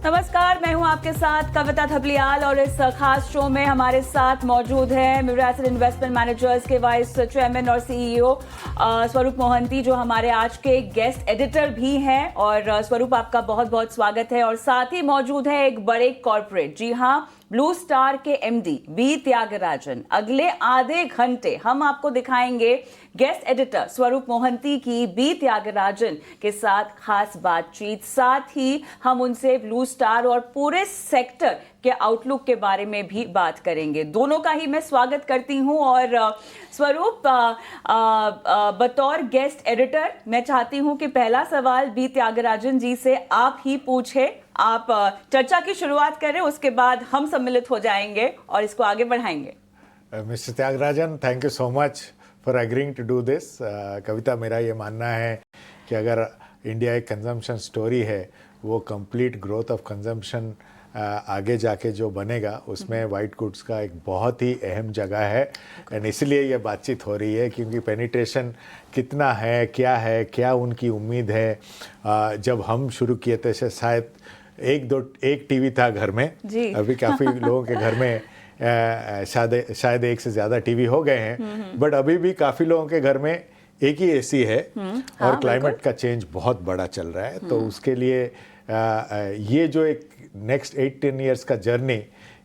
नमस्कार, मैं हूं आपके साथ कविता थपलियाल और इस खास शो में हमारे साथ मौजूद है मिरासिल इन्वेस्टमेंट मैनेजर्स के वाइस चेयरमैन और सीईओ स्वरूप मोहंती, जो हमारे आज के गेस्ट एडिटर भी हैं। और स्वरूप, आपका बहुत बहुत स्वागत है। और साथ ही मौजूद है एक बड़े कॉर्पोरेट, जी हाँ, ब्लू स्टार के एमडी बी त्यागराजन। अगले आधे घंटे हम आपको दिखाएंगे गेस्ट एडिटर स्वरूप मोहंती की बी त्यागराजन के साथ खास बातचीत। साथ ही हम उनसे ब्लू स्टार और पूरे सेक्टर के आउटलुक के बारे में भी बात करेंगे। दोनों का ही मैं स्वागत करती हूं। और स्वरूप, बतौर गेस्ट एडिटर मैं चाहती हूं कि पहला सवाल बी त्यागराजन जी से आप ही पूछे। आप चर्चा की शुरुआत करें, उसके बाद हम सम्मिलित हो जाएंगे और इसको आगे बढ़ाएंगे। Mister Tyagarajan, thank you so much for agreeing to do this. Kavita, मेरा ये मानना है कि अगर इंडिया एक कंजम्पशन स्टोरी है, वो कंप्लीट ग्रोथ ऑफ कंजम्पशन आगे जाके जो बनेगा, उसमें वाइट गुड्स का एक बहुत ही अहम जगह है। एंड इसलिए ये बातचीत हो रही है क्योंकि पेनिट्रेशन कितना है, क्या उनकी उम्मीद है। जब हम शुरू किए थे शायद एक टीवी था घर में, अभी काफ़ी लोगों के घर में शायद एक से ज़्यादा टीवी हो गए हैं, बट अभी भी काफ़ी लोगों के घर में एक ही एसी है। और क्लाइमेट का चेंज बहुत बड़ा चल रहा है, तो उसके लिए ये जो एक नेक्स्ट 8-10 ईयर्स का जर्नी,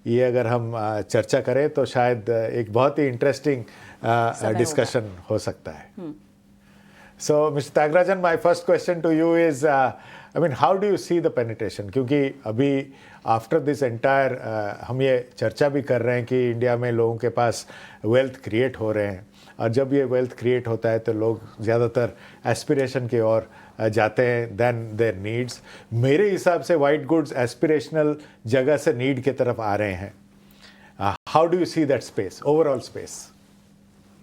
ये अगर हम चर्चा करें तो शायद एक बहुत ही इंटरेस्टिंग डिस्कशन हो सकता है। So, Mr. Thiagarajan, my first question to you is, how do you see the penetration? क्योंकि अभी after this entire, हम ये चर्चा भी कर रहे हैं कि इंडिया में लोगों के पास wealth create हो रहे हैं, और जब ये wealth create होता है तो लोग ज़्यादातर aspiration की ओर जाते हैं than their needs. मेरे हिसाब से white goods aspirational जगह से need की तरफ आ रहे हैं. How do you see that space, overall space?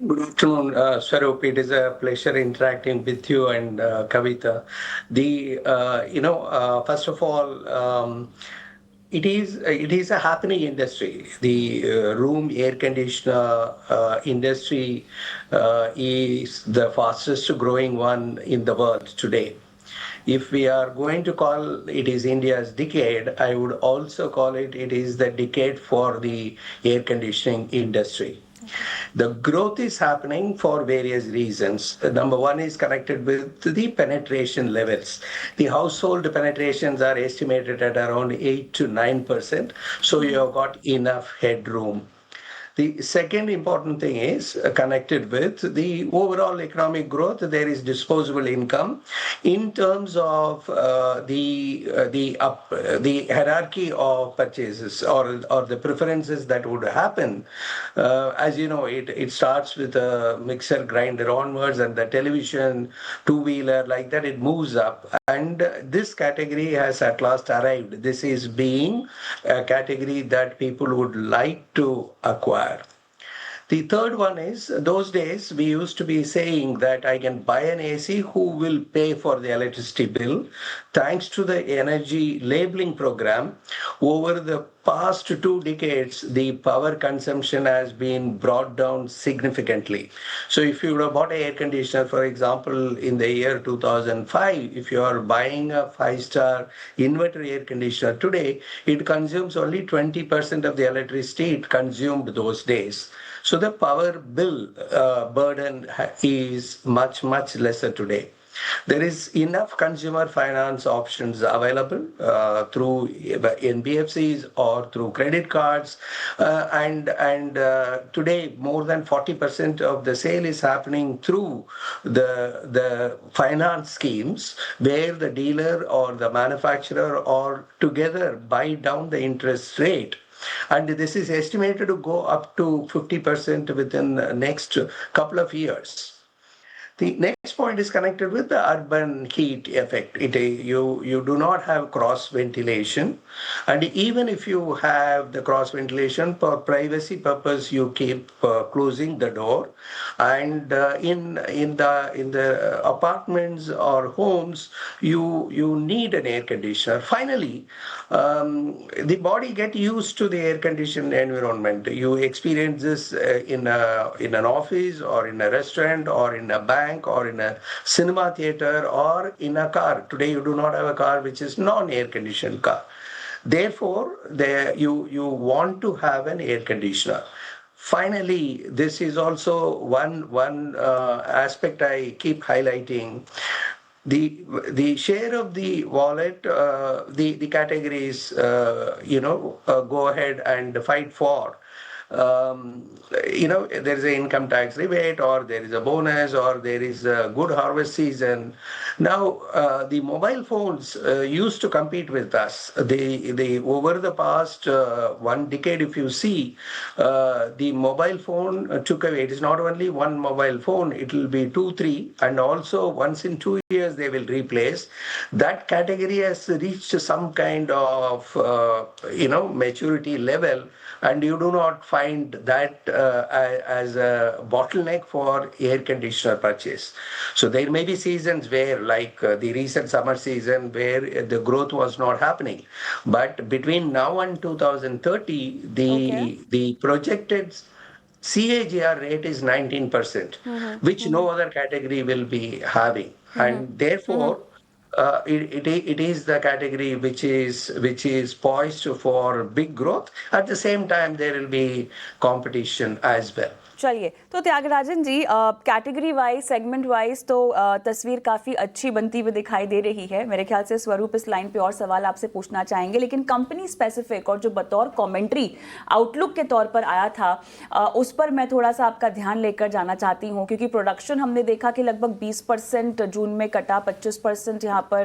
Good afternoon, Swarup. It is a pleasure interacting with you and Kavita. First of all, it is a happening industry. The room air conditioner industry is the fastest growing one in the world today. If we are going to call it is India's decade, I would also call it is the decade for the air conditioning industry. The growth is happening for various reasons. Number one is connected with the penetration levels. The household penetrations are estimated at around 8 to 9%. So you have got enough headroom. The second important thing is connected with the overall economic growth. There is disposable income. In terms of the hierarchy of purchases or the preferences that would happen, as you know, it starts with a mixer grinder onwards, and the television, two-wheeler, like that, it moves up. And this category has at last arrived. This is being a category that people would like to acquire. The third one is, those days we used to be saying that I can buy an AC, who will pay for the electricity bill? Thanks to the energy labeling program, over the past 2 decades, the power consumption has been brought down significantly. So if you would have bought an air conditioner, for example, in the year 2005, if you are buying a 5-star inverter air conditioner today, it consumes only 20% of the electricity it consumed those days. So the power bill burden is much, much lesser today. There is enough consumer finance options available through NBFCs or through credit cards, and today more than 40% of the sale is happening through the finance schemes, where the dealer or the manufacturer or together buy down the interest rate. And this is estimated to go up to 50% within the next couple of years. The next point is connected with the urban heat effect. You do not have cross ventilation, and even if you have the cross ventilation, for privacy purpose, you keep closing the door. And in the apartments or homes, you need an air conditioner. Finally, the body get used to the air conditioned environment. You experience this in an office or in a restaurant or in a bank or in a cinema theater or in a car. Today you do not have a car which is non-air conditioned car. Therefore, you want to have an air conditioner. Finally, this is also one aspect I keep highlighting. The share of the wallet, the categories, go ahead and fight for. There is an income tax rebate, or there is a bonus, or there is a good harvest season. Now, the mobile phones used to compete with us. They over the past 1 decade, if you see, the mobile phone took away. It is not only one mobile phone; it will be two, three, and also once in 2 years they will replace. That category has reached some kind of maturity level, and you do not find that as a bottleneck for air conditioner purchase. So there may be seasons where, like the recent summer season, where the growth was not happening. But between now and 2030, Okay. the projected CAGR rate is 19%, which no other category will be having. And therefore, it is the category which is poised for big growth. At the same time, there will be competition as well. चलिए, तो त्यागराजन जी, category wise, segment wise तो तस्वीर काफ़ी अच्छी बनती हुई दिखाई दे रही है. मेरे ख्याल से स्वरूप इस लाइन पे और सवाल आपसे पूछना चाहेंगे, लेकिन कंपनी स्पेसिफिक और जो बतौर कमेंट्री आउटलुक के तौर पर आया था, उस पर मैं थोड़ा सा आपका ध्यान लेकर जाना चाहती हूँ, क्योंकि प्रोडक्शन हमने देखा कि लगभग 20% जून में कटा, 25% यहाँ पर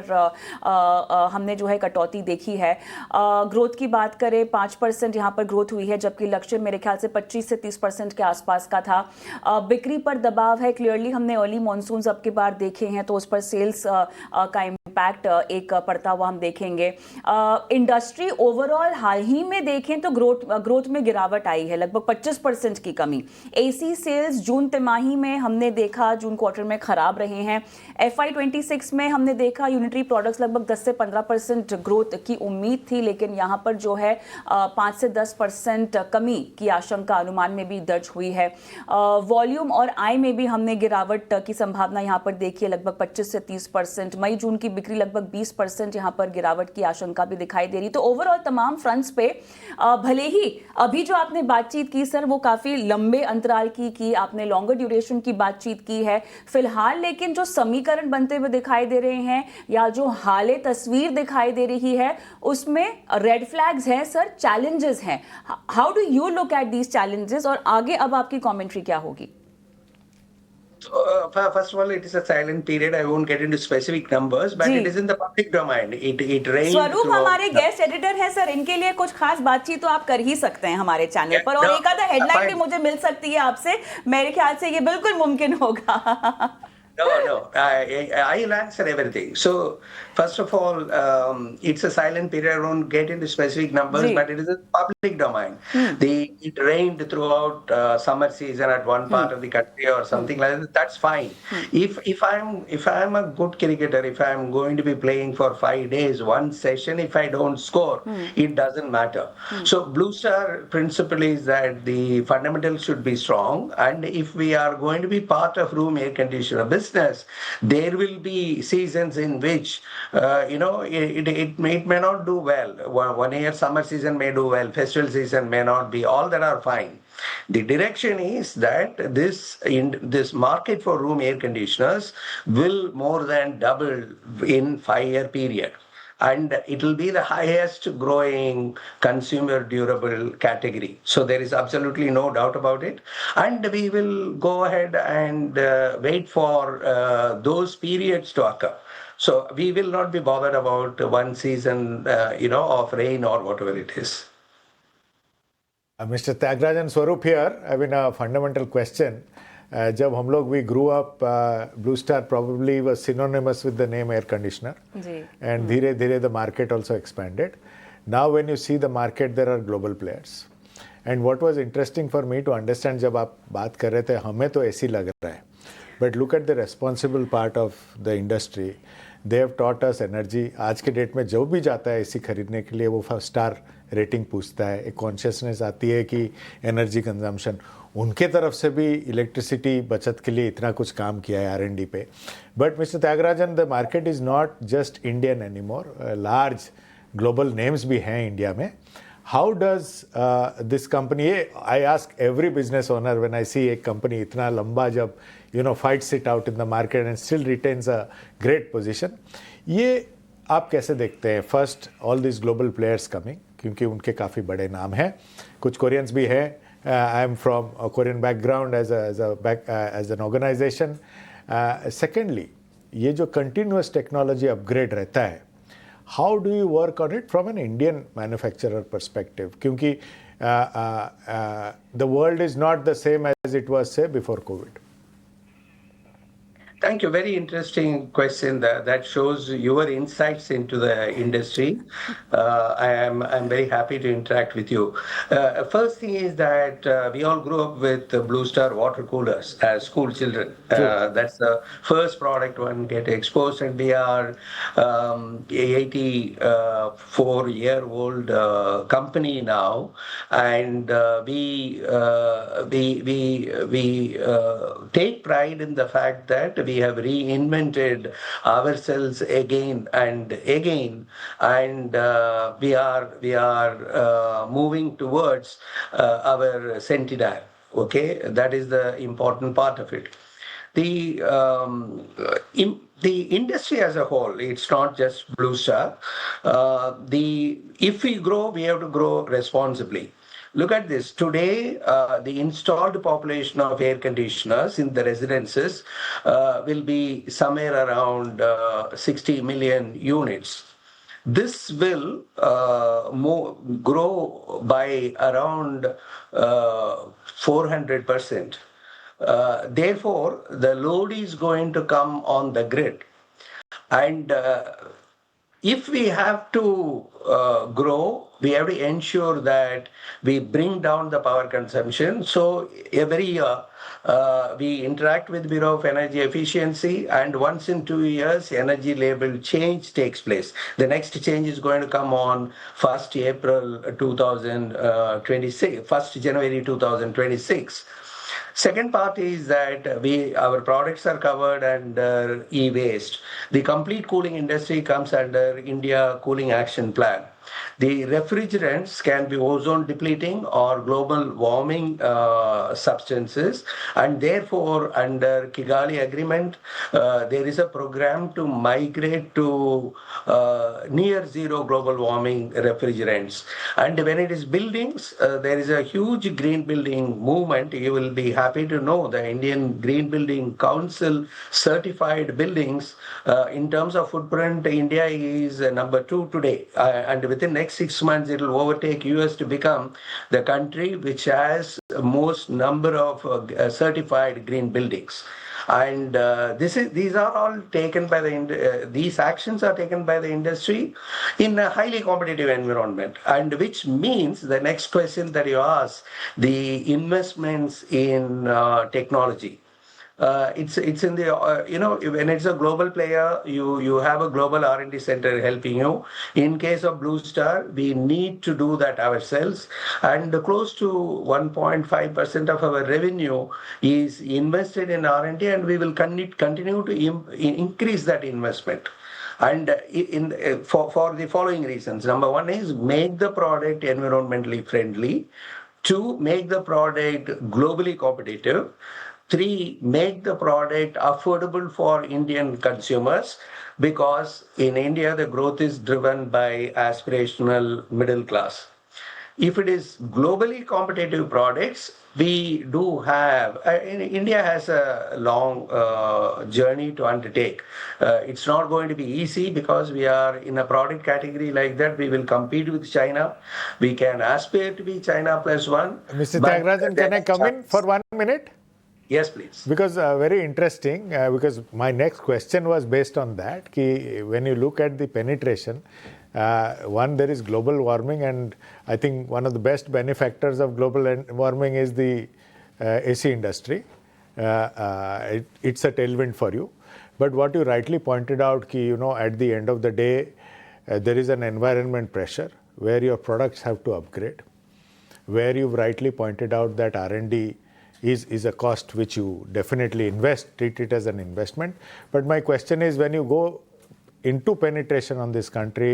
हमने जो है कटौती देखी है. ग्रोथ की बात करें, 5% यहाँ पर ग्रोथ हुई है, जबकि लक्ष्य मेरे ख्याल से 25 से 30% के आसपास का था. बिक्री पर दबाव है, क्लियरली हमने अर्ली मॉनसून अब की बार देखे हैं, तो उस पर सेल्स का इम्पैक्ट एक पड़ता हुआ हम देखेंगे. इंडस्ट्री ओवरऑल हाल ही में देखें तो ग्रोथ में गिरावट आई है, लगभग 25% की कमी. एसी सेल्स जून तिमाही में हमने देखा, जून क्वार्टर में खराब रहे हैं. FY26 में हमने देखा यूनिटरी प्रोडक्ट्स लगभग 10 से 15% ग्रोथ की उम्मीद थी, लेकिन यहाँ पर जो है 5 से 10% कमी की आशंका अनुमान में भी दर्ज हुई है. वॉल्यूम और आय में भी हमने गिरावट की संभावना यहाँ पर देखी है, लगभग 25 से 30%. मई जून की बिक्री लगभग 20% यहाँ पर गिरावट की आशंका भी दिखाई दे रही. तो ओवरऑल तमाम फ्रंट्स पे भले ही अभी जो आपने बातचीत की सर, वो काफी लंबे अंतराल की आपने लॉन्गर ड्यूरेशन की बातचीत की है फिलहाल, लेकिन जो समीकरण बनते हुए दिखाई दे रहे हैं या जो हाले तस्वीर दिखाई दे रही है, उसमें रेड फ्लैग्स हैं सर, चैलेंजेस हैं. How do you look at these challenges, और आगे अब आपकी कमेंट्री क्या होगी? First of all, it is a silent period. I won't get into specific numbers, but it is in the public domain. It rained. स्वरूप हमारे guest editor हैं sir, इनके लिए कुछ खास बातचीत तो आप कर ही सकते हैं हमारे चैनल पर, और एक आधा हेडलाइन भी मुझे मिल सकती है आपसे. मेरे ख्याल से ये बिल्कुल मुमकिन होगा. No. I'll answer everything. So, first of all, it's a silent period. I won't get into specific numbers, but it is a public domain. It rained throughout summer season at one part of the country or something like that. That's fine. If I'm a good cricketer, if I'm going to be playing for 5 days, one session, if I don't score, it doesn't matter. So, Blue Star principle is that the fundamentals should be strong, and if we are going to be part of room air conditioner business, there will be seasons in which it may not do well. 1 year summer season may do well, festival season may not be. All that are fine. The direction is that this market for room air conditioners will more than double in 5-year period. And it will be the highest growing consumer durable category. So there is absolutely no doubt about it. And we will go ahead and wait for those periods to occur. So we will not be bothered about one season, of rain or whatever it is. Mr. Thiagarajan, Swarup here. I mean, a fundamental question. जब हम लोग we grew up, Blue Star probably was synonymous with the name air conditioner, and धीरे धीरे the market also expanded. Now when you see the market, there are global players. And what was interesting for me to understand, जब आप बात कर रहे थे, हमें तो ऐसी लग रहा है, but look at the responsible part of the industry. They have taught us energy. आज के डेट में जो भी जाता है एसी खरीदने के लिए, वो 5 स्टार रेटिंग पूछता है. एक कॉन्शियसनेस आती है कि एनर्जी कंजम्पशन, उनके तरफ से भी इलेक्ट्रिसिटी बचत के लिए इतना कुछ काम किया है R&D पे. But mister Tyagarajan, the market is not just Indian any more. Large global names भी हैं इंडिया में. How does this company? I ask every business owner when I see a company इतना लंबा जब fights it out in the market and still retains a great position. ये आप कैसे देखते हैं? First, all these global players coming, क्योंकि उनके काफ़ी बड़े नाम हैं. कुछ कोरियंस भी हैं. I am from a Korean background as an organization. Secondly, ये जो continuous technology upgrade रहता है, how do you work on it from an Indian manufacturer perspective? क्योंकि the world is not the same as it was, say, before COVID. Thank you. Very interesting question. That shows your insights into the industry. I'm very happy to interact with you. First thing is that we all grew up with Blue Star water coolers as school children. That's the first product one get exposed, and we are 84-year-old company now, and we take pride in the fact that we have reinvented ourselves again and again, and we are moving towards our centenary. Okay, that is the important part of it. The industry as a whole, it's not just Blue Star. If we grow, we have to grow responsibly. Look at this. Today, the installed population of air conditioners in the residences will be somewhere around 60 million units. This will grow by around 400%. Therefore, the load is going to come on the grid. And if we have to grow, we have to ensure that we bring down the power consumption. So every year, we interact with Bureau of Energy Efficiency, and once in 2 years, energy label change takes place. The next change is going to come on 1st April 2026, 1st January 2026. Second part is that our products are covered under e-waste. The complete cooling industry comes under India Cooling Action Plan. The refrigerants can be ozone depleting or global warming substances, and therefore under Kigali Agreement, there is a program to migrate to near zero global warming refrigerants. And when it is buildings, there is a huge green building movement. You will be happy to know the Indian Green Building Council certified buildings. In terms of footprint, India is number 2 today, and within next 6 months, it will overtake US to become the country which has most number of certified green buildings. And these are all taken by these actions are taken by the industry in a highly competitive environment, and which means the next question that you ask, the investments in technology. It's in the when it's a global player, you have a global R&D center helping you. In case of Blue Star, we need to do that ourselves, and close to 1.5% of our revenue is invested in R&D, and we will continue to increase that investment. And for the following reasons. Number one is make the product environmentally friendly. 2, make the product globally competitive. 3, make the product affordable for Indian consumers, because in India, the growth is driven by aspirational middle class. If it is globally competitive products, we do have, India has a long journey to undertake. It's not going to be easy, because we are in a product category like that. We will compete with China. We can aspire to be China +1. Mr. Thiagarajan, can I come in for 1 minute? Yes, please. Because very interesting, because my next question was based on that. Ki when you look at the penetration, one, there is global warming, and I think one of the best benefactors of global warming is the AC industry. It's a tailwind for you. But what you rightly pointed out, ki, at the end of the day, there is an environment pressure where your products have to upgrade, where you've rightly pointed out that R&D is a cost which you definitely treat it as an investment. But my question is, when you go into penetration on this country,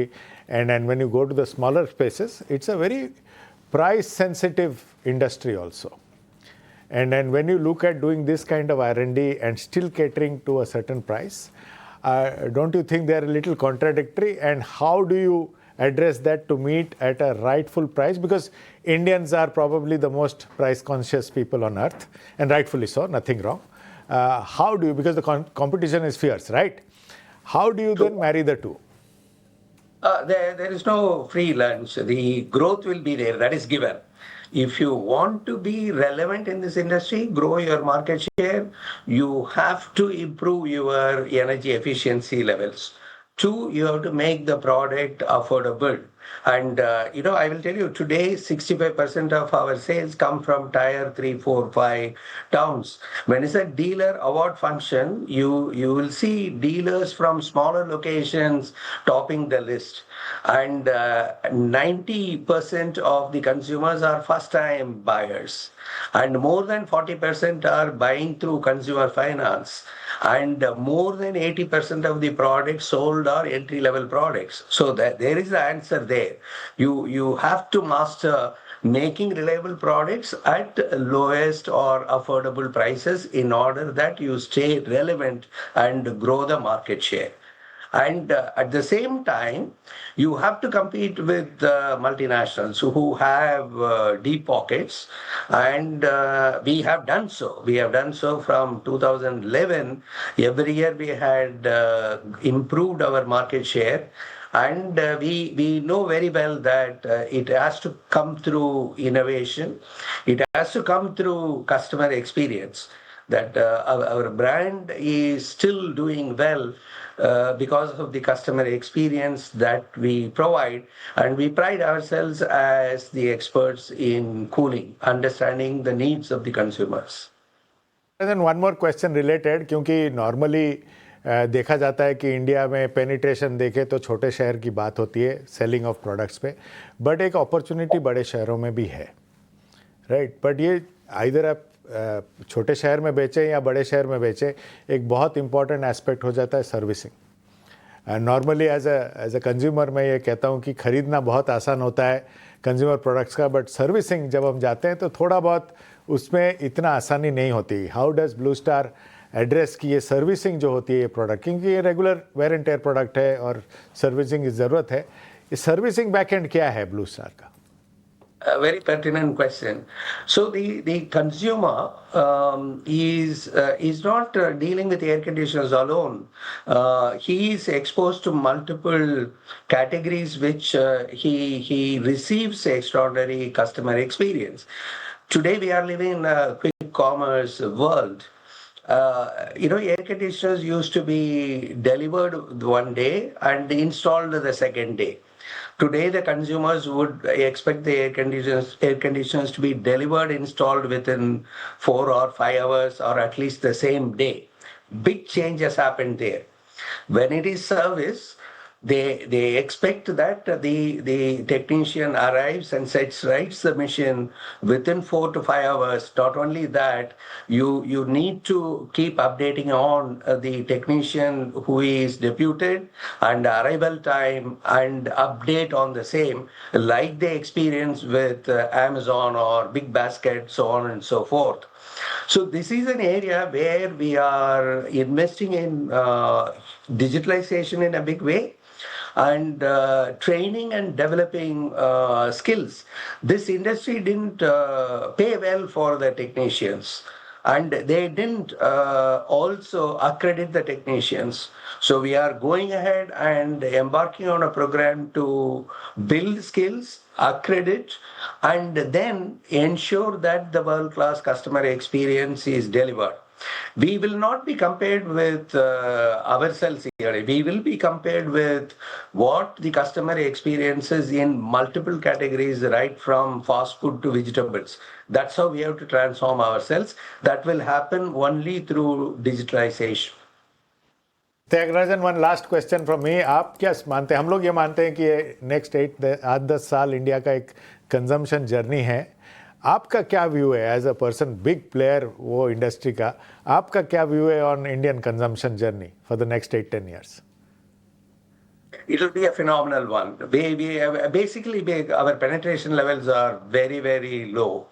and when you go to the smaller spaces, it's a very price sensitive industry also. And then when you look at doing this kind of R&D and still catering to a certain price, don't you think they are a little contradictory? And how do you address that to meet at a rightful price? Because Indians are probably the most price conscious people on earth, and rightfully so, nothing wrong. How do you, because the competition is fierce, right? How do you then marry the two? There is no free lunch. The growth will be there. That is given. If you want to be relevant in this industry, grow your market share, you have to improve your energy efficiency levels. Two, you have to make the product affordable. And, I will tell you, today, 65% of our sales come from tier 3, 4, 5 towns. When it's a dealer award function, you will see dealers from smaller locations topping the list. And 90% of the consumers are first-time buyers. And more than 40% are buying through consumer finance. And more than 80% of the products sold are entry-level products. So that there is the answer there. You have to master making reliable products at lowest or affordable prices in order that you stay relevant and grow the market share. And at the same time, you have to compete with multinationals who have deep pockets. And we have done so. We have done so from 2011. Every year we had improved our market share. And we know very well that it has to come through innovation. It has to come through customer experience. That our brand is still doing well because of the customer experience that we provide. And we pride ourselves as the experts in cooling, understanding the needs of the consumers. And then one more question related, क्योंकि normally देखा जाता है कि India में penetration देखे तो छोटे शहर की बात होती है सेलिंग ऑफ प्रोडक्ट्स पे, बट एक अपॉर्चुनिटी बड़े शहरों में भी है, राइट? बट ये आइदर आप छोटे शहर में बेचें या बड़े शहर में बेचें, एक बहुत इंपॉर्टेंट एस्पेक्ट हो जाता है servicing. Normally as a consumer मैं ये कहता हूँ कि ख़रीदना बहुत आसान होता है कंज्यूमर प्रोडक्ट्स का, बट सर्विसिंग जब हम जाते हैं तो थोड़ा बहुत उसमें इतना आसानी नहीं होती। How does blue star address की ये सर्विसिंग जो होती है ये प्रोडक्ट, क्योंकि ये regular wear and tear product है और सर्विसिंग की ज़रूरत है, ये सर्विसिंग बैकएंड क्या है ब्लू स्टार का? A very pertinent question. So the consumer is not dealing with air conditioners alone. He is exposed to multiple categories which he receives extraordinary customer experience. Today we are living in a quick commerce world. Air conditioners used to be delivered one day and installed the second day. Today, the consumers would expect the air conditioners to be delivered, installed within 4 or 5 hours, or at least the same day. Big changes happened there. When it is service, they expect that the technician arrives and sets rights the machine within 4 to 5 hours. Not only that, you need to keep updating on the technician who is deputed and arrival time and update on the same, like they experience with Amazon or Big Basket, so on and so forth. So this is an area where we are investing in digitalization in a big way, and training and developing skills. This industry didn't pay well for the technicians, and they didn't also accredit the technicians. So we are going ahead and embarking on a program to build skills, accredit, and then ensure that the world-class customer experience is delivered. We will not be compared with ourselves here. We will be compared with what the customer experiences in multiple categories, right from fast food to vegetables. That's how we have to transform ourselves. That will happen only through digitalization. Tyagarajan, one last question from me. आप क्या मानते हैं, हम लोग ये मानते हैं कि नेक्स्ट 8-10 साल इंडिया का एक कंजम्पशन जर्नी है, आपका क्या व्यू है as a person big player वो इंडस्ट्री का, आपका क्या व्यू है on Indian consumption journey for the next 8-10 years? it will be a phenomenal one. Our penetration levels are very, very low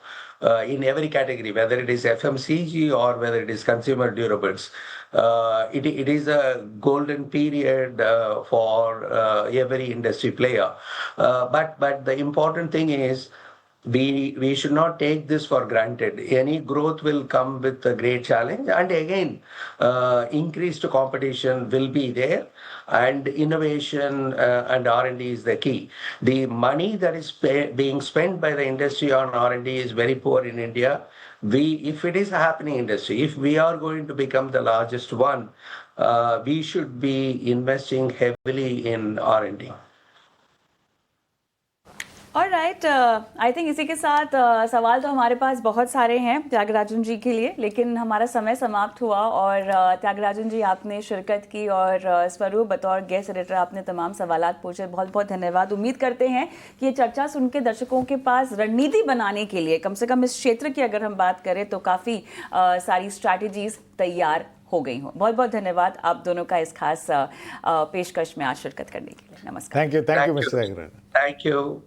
in every category, whether it is FMCG or whether it is consumer durables. It is a golden period for every industry player. But the important thing is, we should not take this for granted. Any growth will come with a great challenge, and again, increased competition will be there, and innovation and R&D is the key. The money that is being spent by the industry on R&D is very poor in India. If it is a happening industry, if we are going to become the largest one, we should be investing heavily in R&D. Alright, I think इसी के साथ सवाल तो हमारे पास बहुत सारे हैं त्यागराजन जी के लिए, लेकिन हमारा समय समाप्त हुआ। और त्यागराजन जी, आपने शिरकत की और स्वरूप बतौर गेस्ट एडिटर आपने तमाम सवालात पूछे, बहुत बहुत धन्यवाद। उम्मीद करते हैं कि ये चर्चा सुन के दर्शकों के पास रणनीति बनाने के लिए, कम से कम इस क्षेत्र की अगर हम बात करें तो काफ़ी सारी स्ट्रैटेजीज तैयार हो गई हो। बहुत बहुत धन्यवाद आप दोनों का इस खास पेशकश में आज शिरकत करने के लिए। नमस्कार। Thank you mister Tyagarajan. Thank you.